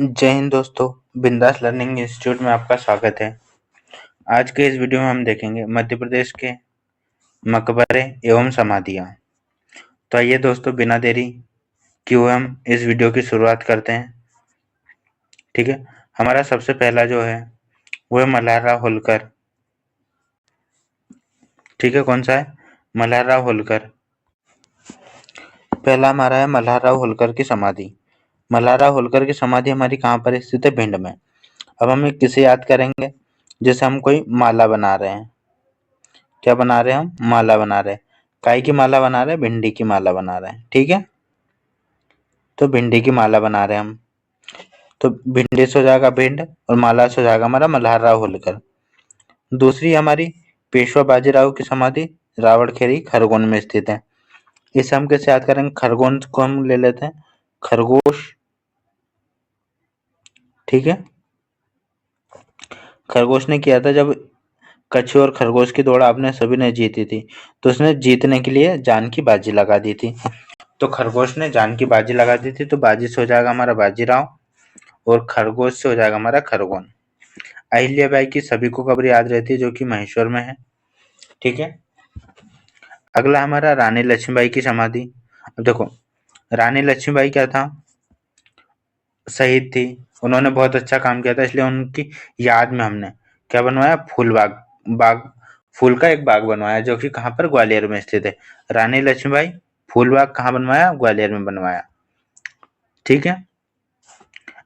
जय हिंद दोस्तों, बिंदास लर्निंग इंस्टीट्यूट में आपका स्वागत है। आज के इस वीडियो में हम देखेंगे मध्य प्रदेश के मकबरे एवं समाधियाँ। तो आइए दोस्तों, बिना देरी किए हुए हम इस वीडियो की शुरुआत करते हैं। ठीक है, हमारा सबसे पहला जो है वो है मल्हार राव होलकर। ठीक है, कौन सा है? मल्हार राव होलकर। पहला हमारा है मल्हार राव होलकर की समाधि। मल्हार राव होलकर की समाधि हमारी कहाँ पर स्थित है? भिंड में। अब हम किसे याद करेंगे? जैसे हम कोई माला बना रहे हैं। क्या बना रहे हैं? हम माला बना रहे हैं। काय की माला बना रहे हैं? भिंडी की माला बना रहे हैं। ठीक है, तो भिंडी की माला बना रहे हैं हम। तो भिंडी से हो जाएगा भिंड और माला से हो जाएगा हमारा मल्हार राव होलकर। दूसरी हमारी पेशवा बाजीराव की समाधि रावड़खेड़ी खरगोन में स्थित है। इसे हम कैसे याद करेंगे? खरगोन को हम ले लेते हैं खरगोश। ठीक है, खरगोश ने किया था जब कछुए और खरगोश की दौड़ आपने सभी ने जीती थी, तो उसने जीतने के लिए जान की बाजी लगा दी थी। तो खरगोश ने जान की बाजी लगा दी थी, तो बाजी से हो जाएगा हमारा बाजीराव और खरगोश से हो जाएगा हमारा खरगोन। अहिल्याबाई की सभी को खबर याद रहती है, जो कि महेश्वर में है। ठीक है, अगला हमारा रानी लक्ष्मीबाई की समाधि। अब देखो, रानी लक्ष्मीबाई क्या था? शहीद थी। उन्होंने बहुत अच्छा काम किया था, इसलिए उनकी याद में हमने क्या बनवाया? फूल बाग। बाग, फूल का एक बाग बनवाया, जो कि कहाँ पर? ग्वालियर में स्थित है। रानी लक्ष्मीबाई फूल बाग कहाँ बनवाया? ग्वालियर में बनवाया। ठीक है,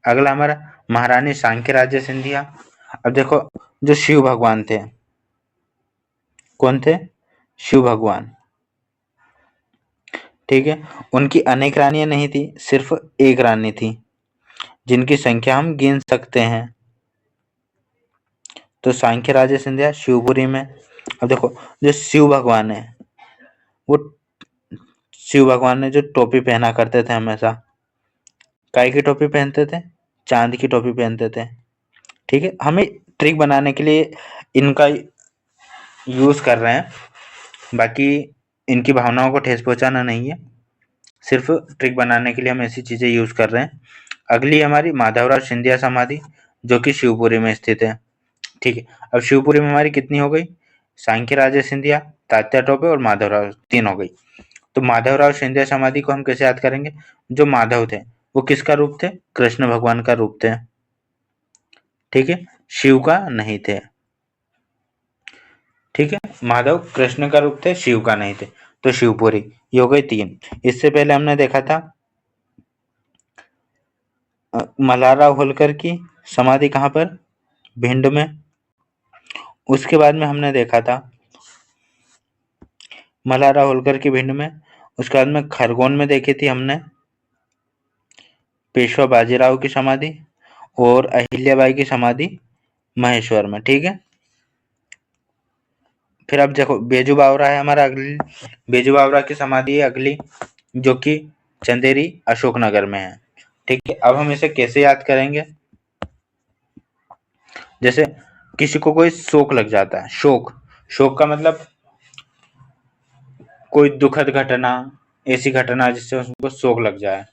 अगला हमारा महारानी सांख्य राज्य सिंधिया। अब देखो, जो शिव भगवान थे, कौन थे? शिव भगवान। ठीक है, उनकी अनेक रानियां नहीं थी, सिर्फ एक रानी थी, जिनकी संख्या हम गिन सकते हैं। तो सांख्य राज्य सिंधिया शिवपुरी में। अब देखो, जो शिव भगवान है, वो शिव भगवान ने जो टोपी पहना करते थे हमेशा, काय की टोपी पहनते थे? चांद की टोपी पहनते थे। ठीक है, हमें ट्रिक बनाने के लिए इनका यूज कर रहे हैं, बाकी इनकी भावनाओं को ठेस पहुंचाना नहीं है, सिर्फ ट्रिक बनाने के लिए हम ऐसी चीजें यूज कर रहे हैं। अगली हमारी माधवराव सिंधिया समाधि, जो कि शिवपुरी में स्थित है। ठीक है, अब शिवपुरी में हमारी कितनी हो गई? सांख्य राजे सिंधिया, तात्या टोपे और माधवराव, तीन हो गई। तो माधवराव सिंधिया समाधि को हम कैसे याद करेंगे? जो माधव थे वो किसका रूप थे? कृष्ण भगवान का रूप थे। ठीक है, शिव का नहीं थे। ठीक है, माधव कृष्ण का रूप थे, शिव का नहीं थे। तो शिवपुरी, ये हो गई तीन। इससे पहले हमने देखा था मल्हार राव होलकर की समाधि कहाँ पर? भिंड में। उसके बाद में हमने देखा था मल्हार राव होलकर की भिंड में। उसके बाद में खरगोन में देखी थी हमने पेशवा बाजीराव की समाधि, और अहिल्याबाई की समाधि महेश्वर में। ठीक है, फिर अब देखो बेजू बावरा है हमारा अगली। बेजू बावरा की समाधि है अगली, जो कि चंदेरी अशोकनगर में है। ठीक है, अब हम इसे कैसे याद करेंगे? जैसे किसी को कोई शोक लग जाता है, शोक, शोक का मतलब कोई दुखद घटना, ऐसी घटना जिससे उसको शोक लग जाए।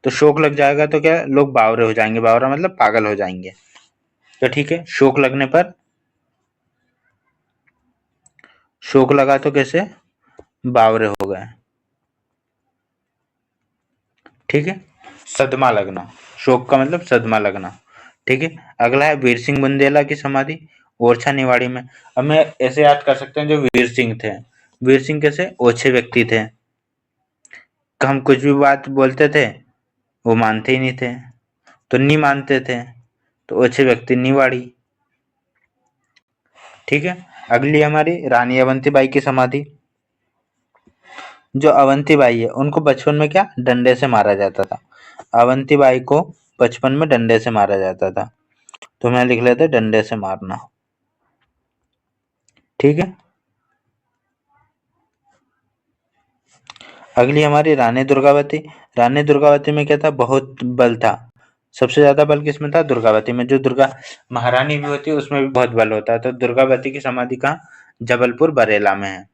तो शोक लग जाएगा तो क्या? लोग बावरे हो जाएंगे। बावरा मतलब पागल हो जाएंगे। तो ठीक है, शोक लगने पर, शोक लगा तो कैसे? बावरे हो गए। ठीक है, सदमा लगना, शोक का मतलब सदमा लगना। ठीक है, अगला है वीर सिंह बुंदेला की समाधि, ओरछा निवाड़ी में। अब मैं ऐसे याद कर सकते हैं जो वीर सिंह थे। वीर सिंह कैसे? ओछे व्यक्ति थे, हम कुछ भी बात बोलते थे वो मानते ही नहीं थे, तो नहीं मानते थे, तो ओछे व्यक्ति निवाड़ी। ठीक है, अगली हमारी रानी अवंतीबाई की समाधि। जो अवंतीबाई है उनको बचपन में क्या डंडे से मारा जाता था? अवंतीबाई को बचपन में डंडे से मारा जाता था, तो मैं लिख लेते डंडे से मारना। ठीक है, अगली हमारी रानी दुर्गावती। रानी दुर्गावती में क्या था? बहुत बल था। सबसे ज्यादा बल किसमें था? दुर्गावती में। जो दुर्गा महारानी भी होती है उसमें भी बहुत बल होता है। तो दुर्गावती की समाधि कहाँ? जबलपुर बरेला में है।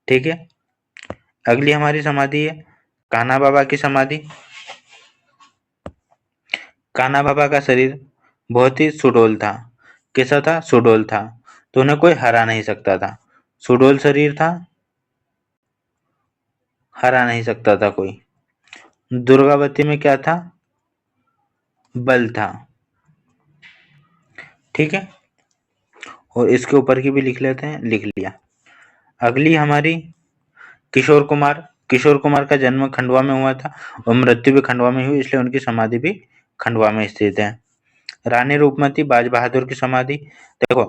ठीक है, अगली हमारी समाधि है कान्हा बाबा की समाधि। कान्हा बाबा का शरीर बहुत ही सुडौल था। कैसा था? सुडौल था। तो उन्हें कोई हरा नहीं सकता था। सुडौल शरीर था, हरा नहीं सकता था कोई। दुर्गावती में क्या था? बल था। ठीक है। और इसके ऊपर की भी लिख लेते हैं, लिख लिया। अगली हमारी किशोर कुमार। किशोर कुमार का जन्म खंडवा में हुआ था और मृत्यु भी खंडवा में हुई, इसलिए उनकी समाधि भी खंडवा में स्थित है। रानी रूपमती बाज बहादुर की समाधि। देखो,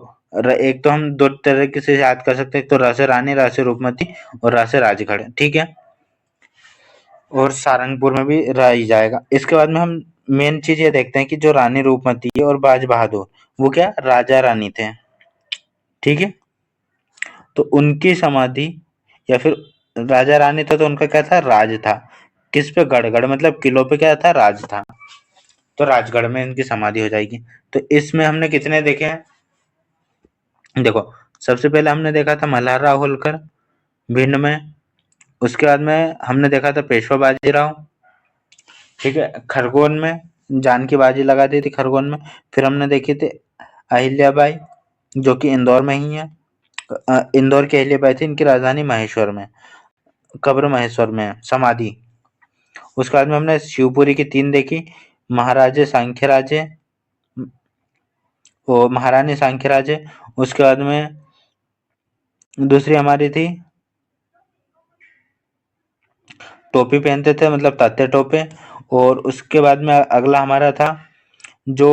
एक तो हम दो तरीके से याद कर सकते हैं, एक तो र से रानी, र से रूपमती और र से राजगढ़। ठीक है। और सारंगपुर में भी रह ही जाएगा। इसके बाद में हम मेन चीज ये देखते हैं कि जो रानी रूपमती और बाज बहादुर, वो क्या राजा रानी थे। ठीक है। तो उनकी समाधि, या फिर राजा रानी था तो उनका क्या था? राज था। किस पे? गढ़ मतलब किलो पे क्या था? राज था। तो राजगढ़ में इनकी समाधि हो जाएगी। तो इसमें हमने कितने देखे हैं? देखो, सबसे पहले हमने देखा था मल्हारराव होलकर भिंड में। उसके बाद में हमने देखा था पेशवा बाजीराव। ठीक है। खरगोन में जानकी बाजी लगा दी थी खरगोन में। फिर हमने देखी थी अहिल्याबाई, जो कि इंदौर में ही है। इंदौर की अहिल्याबाई थी, इनकी राजधानी महेश्वर में, कब्र महेश्वर में है, समाधि। उसके बाद में हमने शिवपुरी की 3 देखी, महाराजे सांख्यराजे और महारानी सांख्यराजे। उसके बाद में दूसरी हमारी थी, टोपी पहनते थे मतलब तात्या टोपे। और उसके बाद में अगला हमारा था जो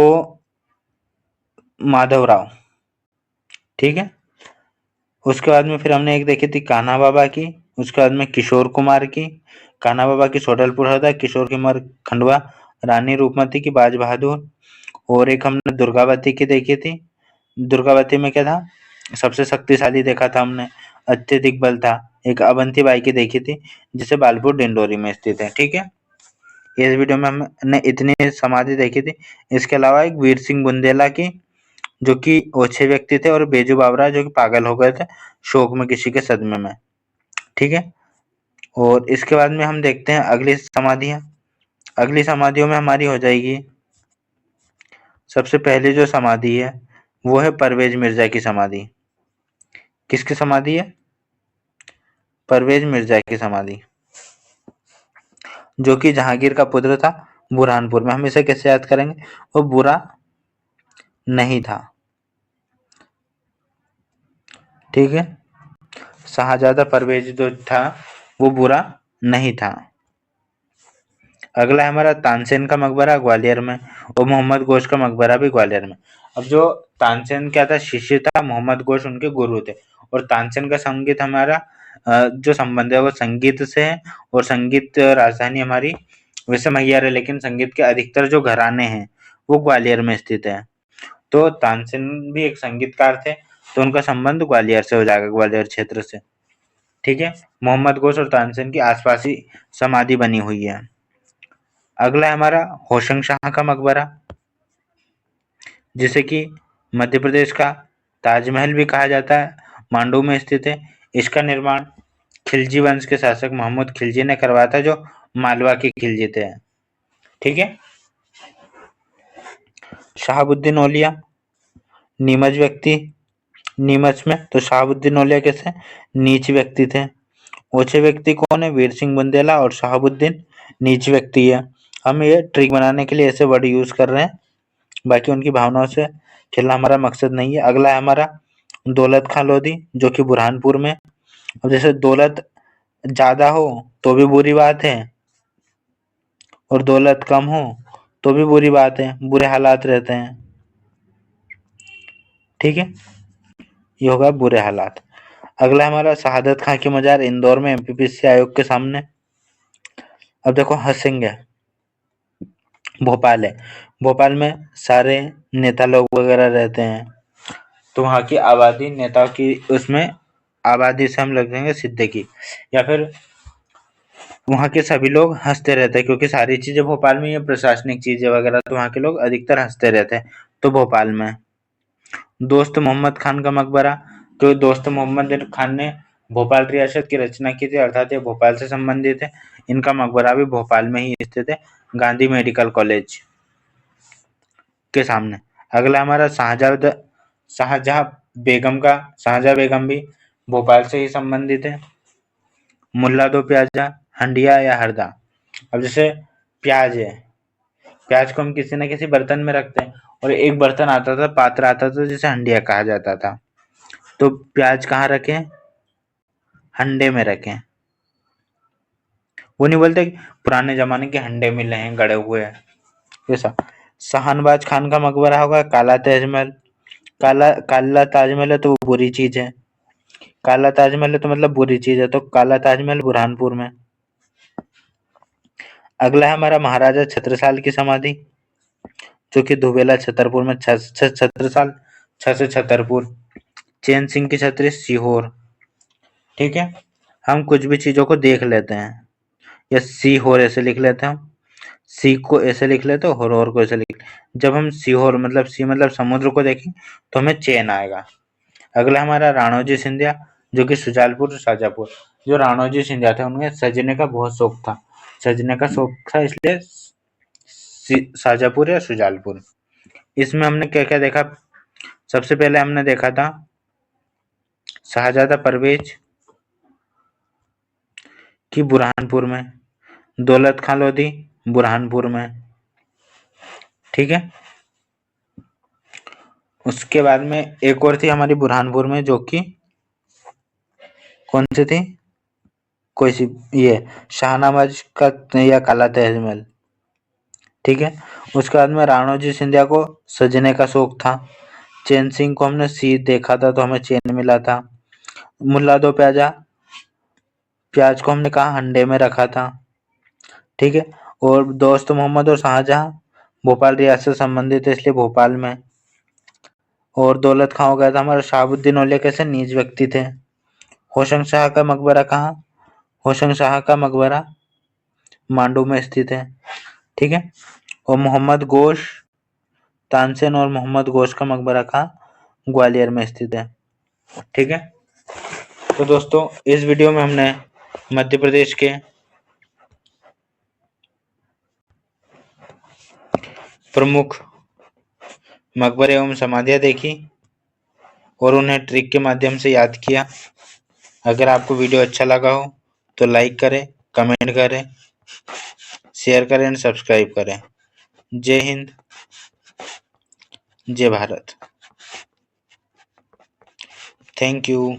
माधवराव। ठीक है। उसके बाद में फिर हमने एक देखी थी कान्हा बाबा की। उसके बाद में किशोर कुमार की। कान्हा बाबा की सोडलपुर हरदा, किशोर कुमार खंडवा, रानी रूपमती की बाज बहादुर। और एक हमने दुर्गावती की देखी थी। दुर्गावती में क्या था? सबसे शक्तिशाली देखा था हमने, अत्यधिक बल था। एक अवंती बाई की देखी थी, जिसे बालपुर डिंडोरी में स्थित है। ठीक है। इस वीडियो में हमने इतनी समाधि देखी थी। इसके अलावा एक वीर सिंह बुंदेला की, जो कि ओछे व्यक्ति थे, और बेजू बावरा, जो कि पागल हो गए थे शोक में किसी के सदमे में। ठीक है। और इसके बाद में हम देखते हैं अगली समाधियां। अगली समाधियों में हमारी हो जाएगी, सबसे पहले जो समाधि है वो है परवेज मिर्जा की समाधि। किसकी समाधि है? परवेज मिर्जा की समाधि, जो कि जहांगीर का पुत्र था बुरहानपुर में। हम इसे कैसे याद करेंगे? वो बुरा नहीं था। ठीक है। शाहजादा परवेज जो था वो बुरा नहीं था। अगला है हमारा तानसेन का मकबरा ग्वालियर में, और मोहम्मद गोश का मकबरा भी ग्वालियर में। अब जो तानसेन क्या था? शिष्य था, मोहम्मद गोश उनके गुरु थे। और तानसेन का संगीत हमारा जो संबंध है वो संगीत से है। और संगीत राजधानी हमारी वैसे मैयार है, लेकिन संगीत के अधिकतर जो घराने हैं वो ग्वालियर में स्थित है। तो तानसेन भी एक संगीतकार थे, तो उनका संबंध ग्वालियर से हो जाएगा, ग्वालियर क्षेत्र से। ठीक है। मोहम्मद गोश और तानसेन की आसपास ही समाधि बनी हुई है। अगला है हमारा होशंग शाह का मकबरा, जिसे कि मध्य प्रदेश का ताजमहल भी कहा जाता है, मांडू में स्थित है। इसका निर्माण खिलजी वंश के शासक मोहम्मद खिलजी ने करवाया था, जो मालवा के खिलजी थे। ठीक है। शहाबुद्दीन औलिया, नीमच व्यक्ति, नीमच में। तो शहाबुद्दीन औलिया कैसे? नीच व्यक्ति थे। ऊंचे व्यक्ति कौन है? वीर सिंह बुंदेला। और शहाबुद्दीन नीच व्यक्ति है। हम ये ट्रिक बनाने के लिए ऐसे वर्ड यूज कर रहे हैं, बाकी उनकी भावनाओं से खेलना हमारा मकसद नहीं है। अगला है हमारा दौलत खां लोधी, जो कि बुरहानपुर में। अब जैसे दौलत ज्यादा हो तो भी बुरी बात है, और दौलत कम हो तो भी बुरी बात है, बुरे हालात रहते हैं। ठीक है। ये होगा बुरे हालात। अगला हमारा शहादत खां की मजार इंदौर में, एमपीपीसी आयोग के सामने। अब देखो हंसेंगे, भोपाल है। भोपाल में सारे नेता लोग वगैरह रहते हैं, तो वहाँ की आबादी नेताओं की, उसमें आबादी से हम लग देंगे सिद्दीकी, या फिर वहाँ के सभी लोग हंसते रहते हैं, क्योंकि सारी चीजें भोपाल में, ये प्रशासनिक चीजें वगैरह, तो वहाँ के लोग अधिकतर हंसते रहते हैं। तो भोपाल में दोस्त मोहम्मद खान का मकबरा, तो दोस्त मोहम्मद खान ने भोपाल रियासत की रचना की थी, अर्थात ये भोपाल से संबंधित है। इनका मकबरा भी भोपाल में ही स्थित है, गांधी मेडिकल कॉलेज। के सामने। अगला हमारा शाहजहाँ शाहजहाँ बेगम भी भोपाल से ही संबंधित है। मुल्ला दो प्याजा, हंडिया या हरदा। अब जैसे प्याज है, प्याज को हम किसी न किसी बर्तन में रखते हैं, और एक बर्तन आता था, पात्र आता था जिसे हंडिया कहा जाता था। तो प्याज कहाँ रखें? हंडे में रखें। वो नहीं बोलते कि पुराने जमाने के हंडे मिले हैं गड़े हुए हैं, ऐसा। शाहनवाज खान का मकबरा होगा काला ताजमहल। काला ताजमहल है तो वो बुरी चीज है। काला ताजमहल है तो मतलब बुरी चीज है, तो काला ताजमहल बुरहानपुर में। अगला है हमारा महाराजा छत्रसाल की समाधि, जो कि धुबेला छतरपुर में। छत्रसाल, छ से छतरपुर। चैन सिंह की छतरी सीहोर। ठीक है, हम कुछ भी चीजों को देख लेते हैं, या सीहोर ऐसे लिख लेते हैं हम। सी को ऐसे लिख लेते हैं, और को ऐसे लिख। जब हम सीहोर मतलब सी मतलब समुद्र को देखें तो हमें चैन आएगा। अगला हमारा राणोजी सिंधिया, जो कि शुजालपुर शाजापुर। जो राणोजी सिंधिया थे उन्हें सजने का बहुत शौक था, सजने का शौक था, इसलिए शाजापुर या शुजालपुर। इसमें हमने क्या क्या देखा? सबसे पहले हमने देखा था शाहजादा परवेज की बुरहानपुर में, दौलत खां लोधी बुरहानपुर में। ठीक है, उसके बाद में एक और थी हमारी बुरहानपुर में, जो कि कौन सी थी? कोई सी, ये शाहनवाज का या काला ताजमहल। ठीक है, उसके बाद में राणोजी सिंधिया को सजने का शौक था। चैन सिंह को हमने सी देखा था तो हमें चैन मिला था। मुल्ला दो प्याजा, प्याज को हमने कहा हंडे में रखा था। ठीक है, और दोस्त मोहम्मद और शाहजहां भोपाल रियासत से संबंधित है, इसलिए भोपाल में। और दौलत खां हो गया था हमारा। शहाबुद्दीन औलिया कैसे नीच व्यक्ति थे। होशंग शाह का मकबरा कहाँ? होशंग शाह का मकबरा मांडू में स्थित है। ठीक है, और मोहम्मद गोश, तानसेन और मोहम्मद गोश का मकबरा कहाँ? ग्वालियर में स्थित है। ठीक है, तो दोस्तों इस वीडियो में हमने मध्य प्रदेश के प्रमुख मकबरे एवं समाधियां देखी और उन्हें ट्रिक के माध्यम से याद किया। अगर आपको वीडियो अच्छा लगा हो तो लाइक करें, कमेंट करें, शेयर करें एंड सब्सक्राइब करें। जय हिंद, जय भारत। Thank you.